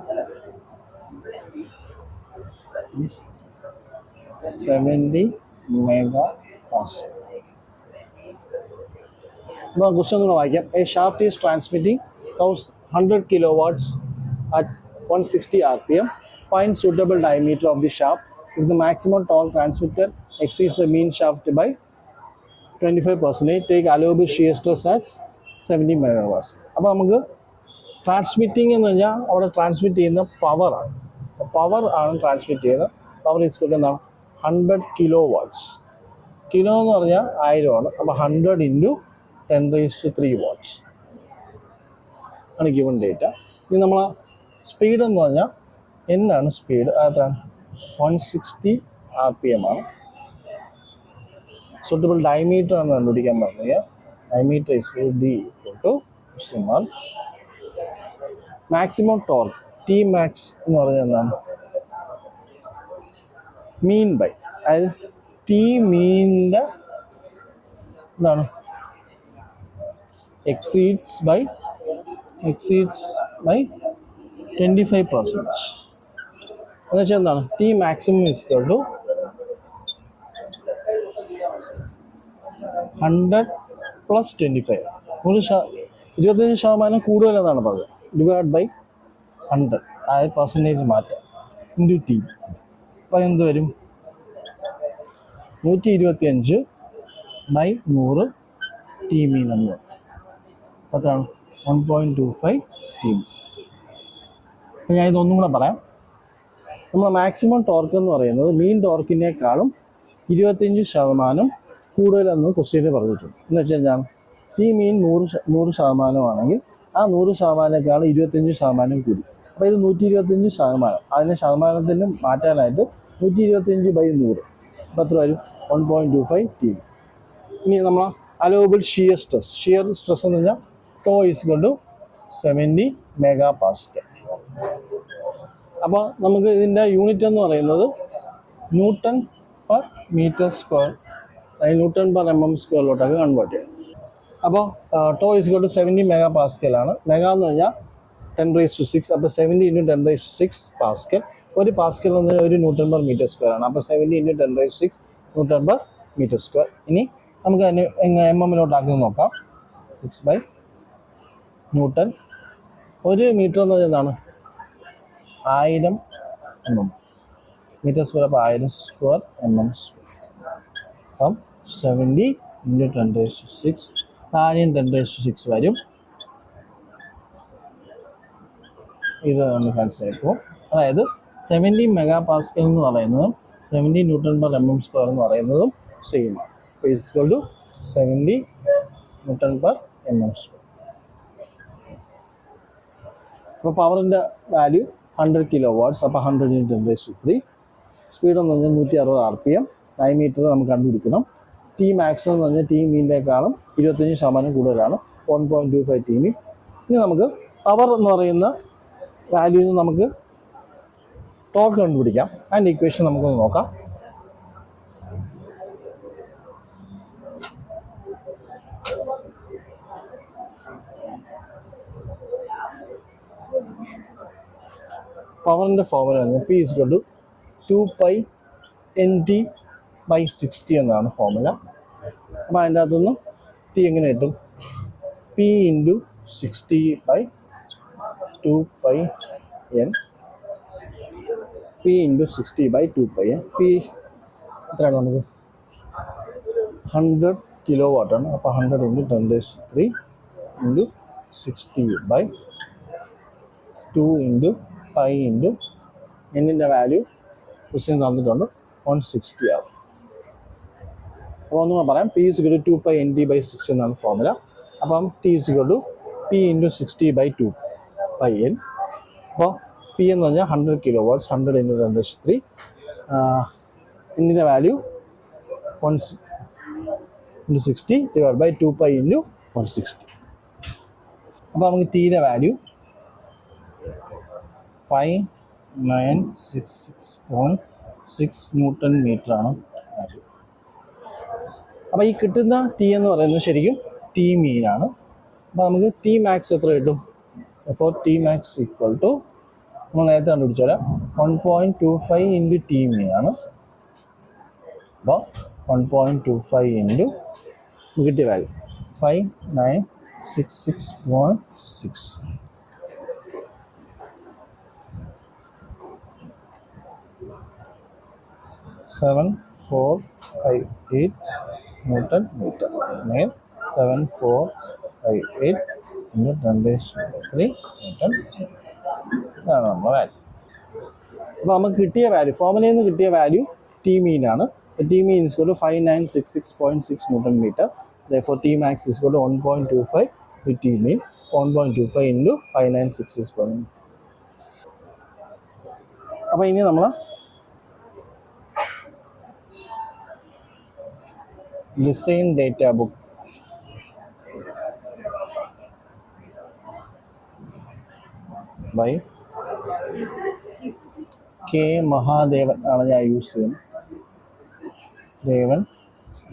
70 megapascal. Now, question number 1. A shaft is transmitting 100 kilowatts at 160 RPM. Find suitable diameter of the shaft if the maximum torque transmitted exceeds the mean shaft by 25%. Take allowable shear stress as 70 megapascal. അപ്പോൾ നമുക്ക് ട്രാൻസ്മിറ്റിംഗ് എന്ന് പറഞ്ഞാൽ അവിടെ ട്രാൻസ്മിറ്റ് ചെയ്യുന്ന പവറാണ്. പവർ ആണ് ട്രാൻസ്മിറ്റ് ചെയ്യുന്നത്. പവർ ഈക്വൽ എന്താണ്? 100 kilowatts. കിലോ എന്ന് പറഞ്ഞാൽ 1000 ആണ്. അപ്പോൾ 100 × 10⁻³ watts ആണ് ഗിവൺ ഡേറ്റ. ഇനി നമ്മൾ സ്പീഡ് എന്ന് പറഞ്ഞാൽ എന്നാണ് സ്പീഡ്? അതാണ് 160 RPM ആണ്. suitable diameter ആണ് കണ്ടുപിടിക്കാൻ പറഞ്ഞത്. diameter is D equal to സിമൽ മാക്സിമം ടോർക്ക് T max എന്ന് പറഞ്ഞാൽ എന്താണ്? മീൻ ബൈ, അതായത് T മീനിൻ്റെ എന്താണ് എക്സീഡ്സ് ബൈ 25%. എന്ന് വെച്ചാൽ എന്താണ് T maximum is equal to 100 plus 25. 25% കൂടുതൽ എന്നാണ് പറഞ്ഞത്. ഡിവൈഡ് ബൈ 100 അതായത് പെർസെൻറ്റേജ് മാറ്റം ഇൻറ്റു ടി. അപ്പോൾ എന്ത് വരും 125 ബൈ 100 ടി മീൻ എന്ന് പറയും. അപ്പോൾ അതാണ് 1.25 ടി മീൻ. അപ്പോൾ ഞാൻ ഇതൊന്നും കൂടെ പറയാം. നമ്മൾ മാക്സിമം ടോർക്ക് എന്ന് പറയുന്നത് മീൻ ടോർക്കിനേക്കാളും 25% കൂടുതലെന്ന് ക്വസ്റ്റ്യനിൽ പറഞ്ഞിട്ടുണ്ട്. എന്ന് വെച്ചാൽ എന്താണ് ഈ മീൻ 100% ആണെങ്കിൽ ആ 100%-നേക്കാളും 25% കൂടി. അപ്പോൾ ഇത് 125%. അതിനെ ശതമാനത്തിന് മാറ്റാനായിട്ട് 125 ബൈ 100. അപ്പോൾ എത്ര വരും 1.25 ടി. ഇനി നമ്മൾ അലോവബിൾ ഷിയർ സ്ട്രെസ് എന്ന് പറഞ്ഞാൽ ടോ ഈക്വൽ ടു 70 MPa. അപ്പോൾ നമുക്ക് ഇതിൻ്റെ യൂണിറ്റ് എന്ന് പറയുന്നത് newton per metre square, newton per mm² convert ചെയ്യും. അപ്പോൾ ടോ ഈക്വൽ ടു 70 MPa ആണ്. മെഗാ എന്ന് പറഞ്ഞാൽ 10⁶. അപ്പോൾ 70 × 10⁶ പാസ്കൽ. ഒരു പാസ്കൽ എന്ന് പറഞ്ഞാൽ 1 ന്യൂട്ടൺ പെർ മീറ്റർ സ്ക്വയർ ആണ്. അപ്പോൾ 70 × 10⁶ ന്യൂട്ടൺ പെർ മീറ്റർ സ്ക്വയർ. ഇനി നമുക്ക് അതിന് mm-ലോട്ടാക്കി നോക്കാം. 6 ന്യൂട്ടൺ. 1 മീറ്റർ എന്ന് പറഞ്ഞാൽ എന്താണ് 1000 mm മീറ്റർ സ്ക്വയർ. അപ്പോൾ 1000 സ്ക്വയർ mm. അപ്പം 70 × 10⁶. 10⁶ വരും. ഇത് നമ്മൾ മനസ്സിലാക്കും. അതായത് 70 MPa എന്ന് പറയുന്നതും 70 ന്യൂട്ടൺ പെർ mm² എന്ന് പറയുന്നതും സെയിം ആണ്. അപ്പോൾ equal to 70 newton per mm². അപ്പോൾ പവറിൻ്റെ വാല്യൂ 100 kW. അപ്പോൾ 100 × 10⁻³ സ്പീഡ് എന്ന് പറഞ്ഞാൽ 160 RPM. ഡയമീറ്റർ നമുക്ക് കണ്ടുപിടിക്കണം. ടി മാക്സിമം എന്ന് പറഞ്ഞാൽ ടി മീനിനേക്കാളും 25% കൂടുതലാണ് 1.25 ടി മീൻ. ഇനി നമുക്ക് പവർ എന്ന് പറയുന്ന വാല്യൂന്ന് നമുക്ക് ടോർക്ക് കണ്ടുപിടിക്കാം. അതിൻ്റെ ഇക്വേഷൻ നമുക്കൊന്ന് നോക്കാം. പവറിൻ്റെ ഫോർമുല P = 2π×NT/60 എന്നാണ് ഫോർമുല. അപ്പോൾ അതിൻ്റെ അകത്തുനിന്ന് ടി എങ്ങനെ കിട്ടും? P × 60/2πN. P × 60/2πN. P എത്രയാണ് നമുക്ക് 100 kW ആണ്. അപ്പോൾ 100 × 10⁻³ × 60/2 × π × എന്നിൻ്റെ വാല്യൂ ക്വസ്റ്റ്യൻ തന്നിട്ടുണ്ട് 160 ആവും. അപ്പോൾ ഒന്നുകൂടെ പറയാം. P = 2πNT/60 എന്നാണ് ഫോർമുല. അപ്പം T = P × 60/2πN. അപ്പോൾ P എന്ന് പറഞ്ഞാൽ 100 kW. 100 × 10⁻³. എന്നിൻ്റെ വാല്യൂ 160 / 2π × 160. അപ്പോൾ നമുക്ക് ടീയുടെ വാല്യൂ 5966.6 ന്യൂട്ടൺ മീറ്റർ ആണ് വാല്യൂ. അപ്പോൾ ഈ കിട്ടുന്ന ടി എന്ന് പറയുന്നത് ശരിക്കും ടി മീനാണ്. അപ്പോൾ നമുക്ക് ടി മാക്സ് എത്ര കിട്ടും? For T max equal to നമ്മൾ നേരത്തെ കണ്ടുപിടിച്ചോളാം 1.25 × ടി മീനാണ്. അപ്പോൾ 1.25 × കിട്ടിയ വാല്യൂ 5966.6. Seven, 4, 5, 8 newton metre. അല്ലെങ്കിൽ 7458 × 10⁻³ ന്യൂട്ടൺ. ഇതാണ് നമ്മുടെ വാല്യൂ. അപ്പോൾ നമുക്ക് കിട്ടിയ വാല്യൂ ഫോർമുലയിൽ നിന്ന് കിട്ടിയ വാല്യൂ ടി മീനാണ്. T mean = 5966.6 newton metre. Therefore T max = 1.25 × T mean. 1.25 × 5966. അപ്പോൾ ഇനി നമ്മൾ design data book by K Mahadevan ആണ് ഞാൻ യൂസ് ചെയ്യുന്നത്. Devan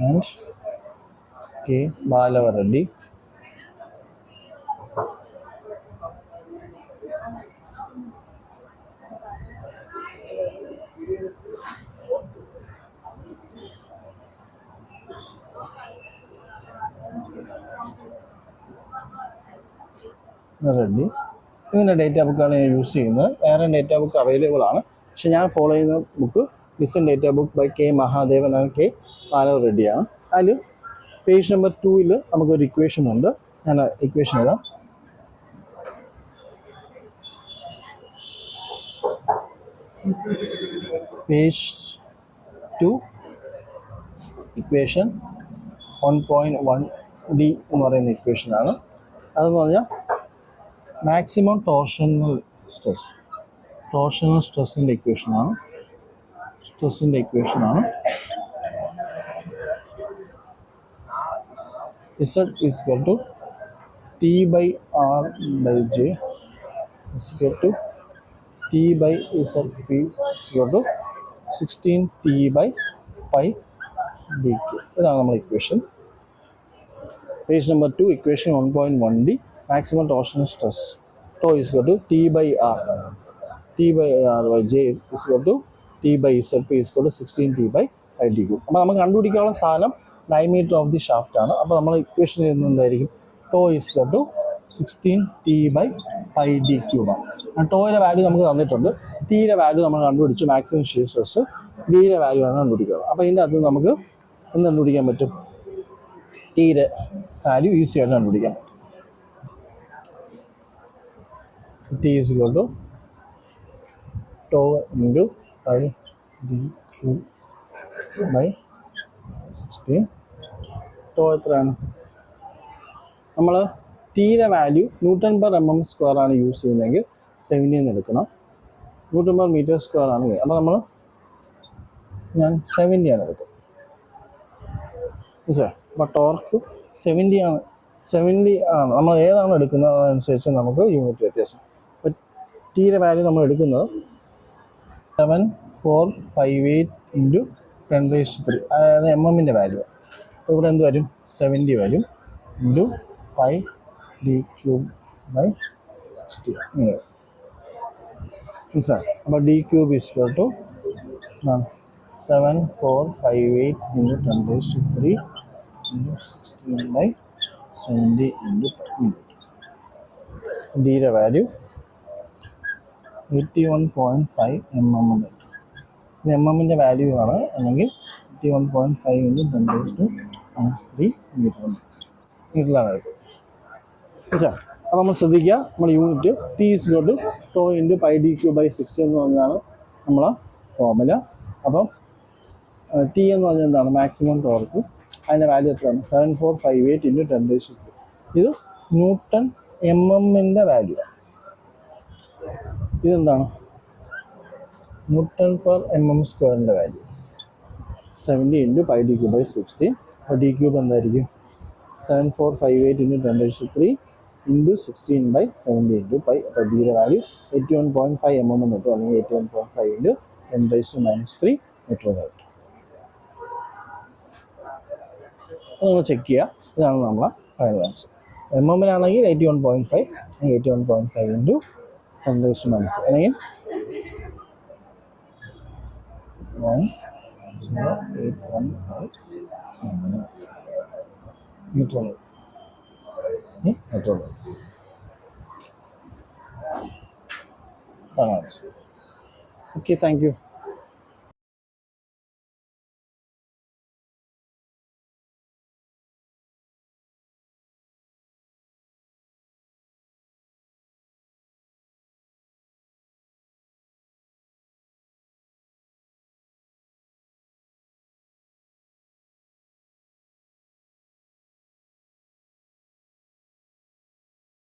and K. Balava Reddy. Reddy. ഇതിൻ്റെ ഡേറ്റാ ബുക്കാണ് ഞാൻ യൂസ് ചെയ്യുന്നത്. വേറെ ഡേറ്റാ ബുക്ക് അവൈലബിൾ ആണ്. പക്ഷെ ഞാൻ ഫോളോ ചെയ്യുന്ന book design data book by K Mahadevan and K Balava റെഡ്ഡിയാണ്. അതിൽ പേജ് നമ്പർ 2 നമുക്കൊരു ഇക്വേഷൻ ഉണ്ട്. ഞാൻ ഇക്വേഷൻ എഴുതാം. പേജ് 2 ഇക്വേഷൻ 1.1D എന്ന് പറയുന്ന ഇക്വേഷനാണ്. അതെന്ന് പറഞ്ഞാൽ മാക്സിമം ടോർഷണൽ സ്ട്രെസ്സിൻ്റെ ഇക്വേഷനാണ്. Z is equal to T by R by J is equal to T by ZP is equal to 16 T by pi dq. ഇതാണ് നമ്മുടെ equation. Page number 2 equation 1.1D maximum torsional stress tau is equal to T by R by J is equal to T by ZP is equal to 16 T by pi dq. അപ്പോൾ നമുക്ക് കണ്ടുപിടിക്കാനുള്ള സാധനം ഡയമീറ്റർ ഓഫ് ദി ഷാഫ്റ്റ് ആണ്. അപ്പോൾ നമ്മൾ ഇക്വേഷൻ ചെയ്യുന്നത് എന്തായിരിക്കും? Tau is equal to 16 T by pi d cube ആണ്. ടോയുടെ വാല്യൂ നമുക്ക് തന്നിട്ടുണ്ട്. ടിയുടെ വാല്യൂ നമ്മൾ കണ്ടുപിടിച്ചു. മാക്സിമം ഷിയർ സ്ട്രെസ് ഡിയുടെ വാല്യൂ ആണ് കണ്ടുപിടിക്കുക. അപ്പോൾ ഇതിൻ്റെ അത് നമുക്ക് എന്ത് കണ്ടുപിടിക്കാൻ പറ്റും? ടിയുടെ വാല്യൂ ഈസി ആയിട്ട് കണ്ടുപിടിക്കാം. T is equal to tau into pi d cube by 16. tau എത്രയാണ്? നമ്മൾ ടിയുടെ വാല്യൂ Nm/mm² ആണ് യൂസ് ചെയ്യുന്നതെങ്കിൽ 70 എന്ന് എടുക്കണം. Nm/m² ആണ്. അപ്പോൾ ഞാൻ 70 ആണ് എടുക്കുന്നത്. മനസ്സിലായോ? അപ്പോൾ ടോർക്ക് 70 ആണ്. 70 ആണ്. നമ്മൾ ഏതാണ് എടുക്കുന്നത് അതനുസരിച്ച് നമുക്ക് യൂണിറ്റ് വ്യത്യാസം. അപ്പോൾ ടിയുടെ വാല്യൂ നമ്മൾ എടുക്കുന്നത് 7458 ഇൻറ്റു 10⁻³ അതായത് mm-ൻ്റെ വാല്യൂ. അപ്പോൾ ഇവിടെ എന്ത് വരും? 70 വരും into pi D cube by 60 ഇങ്ങനെ. മനസ്സിലായി? അപ്പോൾ D cube is equal to 7458 into 10⁻³ into 16/70 into ഡിയുടെ വാല്യൂ 81.5 mm എന്ന് കിട്ടും. ഇത് mm-ൻ്റെ വാല്യൂ ആണ്. അല്ലെങ്കിൽ 81.5 ഇൻറ്റു 10⁻³ മീറ്ററിലാണ് കിട്ടും. മനസ്സിലായോ? അപ്പോൾ നമ്മൾ ശ്രദ്ധിക്കുക, നമ്മൾ unit T is equal to tau into pi D cube by 60 എന്ന് പറഞ്ഞാണ് നമ്മളെ ഫോർമുല. അപ്പം ടി എന്ന് പറഞ്ഞാൽ എന്താണ്? Maximum torque. അതിൻ്റെ വാല്യൂ എത്രയാണ്? 7458 ഇൻറ്റു 10⁻³. ഇത് ന്യൂട്ടൺ mm-ൻ്റെ വാല്യൂ. ഇതെന്താണ്? Nm/mm² value 70 into pi D cube by 60. അപ്പോൾ ഡി ക്യൂബ് എന്തായിരിക്കും? 7458 ഇൻറ്റു 10⁻³ ഇൻറ്റു 16/70 ഇൻറ്റു പൈ. അപ്പോൾ ഡിയുടെ വാല്യൂ 81.5 mm എന്ന് കിട്ടും. അല്ലെങ്കിൽ 81.5 ഇൻറ്റു 10⁻³ മീറ്റർ എന്ന് കിട്ടും. അപ്പോൾ നമ്മൾ ചെക്ക് ചെയ്യുക. ഇതാണ് നമ്മളെ ഫൈനൽ ആൻസർ. mm-നാണെങ്കിൽ 81.5 അല്ലെങ്കിൽ 81.5 ഇൻറ്റു 10⁻³ അല്ലെങ്കിൽ 10815 മീറ്റർ. Okay, thank you.